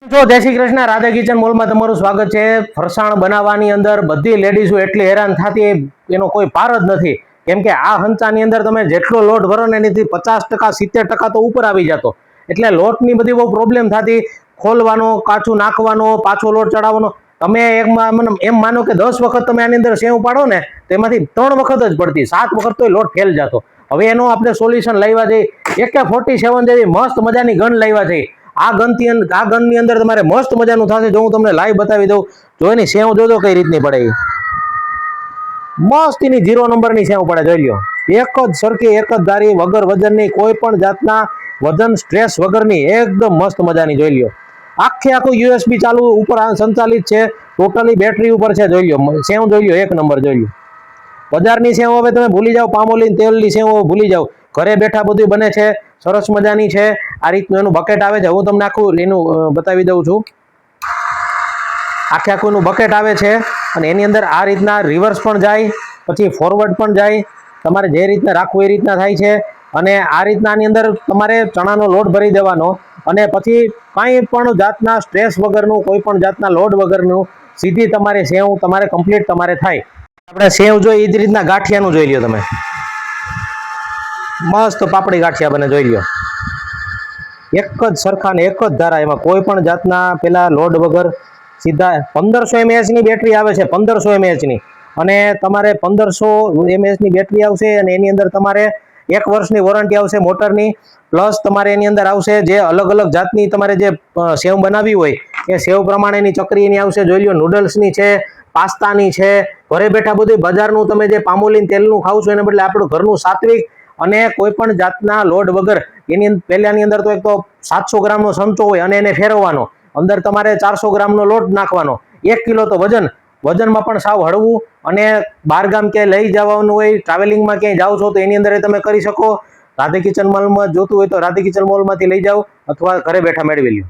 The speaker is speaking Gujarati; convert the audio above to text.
જો જય શ્રી કૃષ્ણ, રાધા કિચન મોલમાં તમારું સ્વાગત છે। ફરસાણ બનાવવાની અંદર બધી લેડીઝો એટલી હેરાન થતી એનો કોઈ પાર જ નથી, કેમ કે આ હંચાની અંદર તમે જેટલો લોટ ભરો ને એનાથી 50% 70% તો ઉપર આવી જતો, એટલે લોટની બધી બહુ પ્રોબ્લેમ થતી। ખોલવાનો, કાચું નાખવાનો, પાછો લોટ ચડાવવાનો। તમે એમ માનો કે 10 વખત તમે આની અંદર સેવ પાડો ને તેમાંથી 3 વખત જ પડતી, 7 વખત તો લોટ ફેલ જતો। હવે એનો આપણે સોલ્યુશન લાવ્યા જઈએ, AK-47 જેવી મસ્ત મજાની ગન લાવ્યા જઈએ। આ ગનની અંદર તમારે મસ્ત મજાનું થશે। જો હું તમને લાઈવ બતાવી દઉં, જો એની સેવ જોજો કઈ રીતની પડે, મસ્ત એની 0 નંબરની સેવ પડે, જોઈ લ્યો। એક જ સરખી, એક જ ધારી, વગર વજનની, કોઈ પણ જાતના વજન સ્ટ્રેસ વગરની, એકદમ મસ્ત મજાની, જોઈ લ્યો। આખું USB ચાલુ ઉપર સંચાલિત છે, ટોટલી બેટરી ઉપર છે, જોઈ લ્યો। સેવ જોઈ લ્યો, એક નંબર, જોઈ લ્યો। બજારની સેવ હવે તમે ભૂલી જાઓ, પામોલીન તેલની સેવ ભૂલી જાઓ, ઘરે બેઠા બધું બને છે, સરસ મજાની છે। આ રીતનું એનું બકેટ આવે છે, હું તમને આખું એનું બતાવી દઉં છું। આખું એનું બકેટ આવે છે અને એની અંદર આ રીતના રિવર્સ પણ જાય, પછી ફોરવર્ડ પણ જાય, તમારે જે રીતના રાખવું એ રીતના થાય છે। અને આ રીતના આની અંદર તમારે ચણાનો લોટ ભરી દેવાનો અને પછી કાંઈ પણ જાતના સ્ટ્રેસ વગરનું, કોઈ પણ જાતના લોડ વગરનું સીધી તમારે સેવ તમારે કમ્પ્લીટ તમારે થાય। આપણે સેવ જોઈએ એ જ રીતના ગાંઠિયાનું જોઈ લ્યો તમે, મસ્ત પાપડી ગાંઠિયા બને, જોઈ લ્યો। એક જ સરખા ને એક જ ધારા, એમાં કોઈ પણ જાતના પેલા લોડ વગર સીધા 1500 mAh ની બેટરી આવે છે, 1500 mAh ની, અને તમારે 1500 mAh ની બેટરી આવશે અને એની અંદર તમારે 1 વર્ષની વોરંટી આવશે મોટરની, પ્લસ તમારે એની અંદર આવશે જે અલગ અલગ જાતની તમારે જે સેવ બનાવી હોય એ સેવ પ્રમાણેની ચકરી એની આવશે, જોઈ લ્યો। નૂડલ્સની છે, પાસ્તાની છે, ઘરે બેઠા બધું બજારનું તમે જે પામોલીન તેલનું ખાવ છો એને બદલે આપણું ઘરનું સાત્વિક અને કોઈ પણ જાતના લોડ વગર એની પહેલાની અંદર તો એક તો 700 ગ્રામનો સંચો હોય અને એને ફેરવવાનો, અંદર તમારે 400 ગ્રામનો લોટ નાખવાનો, 1 કિલો તો વજનમાં પણ સાવ હળવું, અને બહારગામ ક્યાંય લઈ જવાનું હોય, ટ્રાવેલિંગમાં ક્યાંય જાઓ છો તો એની અંદર તમે કરી શકો। રાધે કિચન મોલમાં જોતું હોય તો રાધે કિચન મોલમાંથી લઈ જાઓ અથવા ઘરે બેઠા મેળવી લ્યો।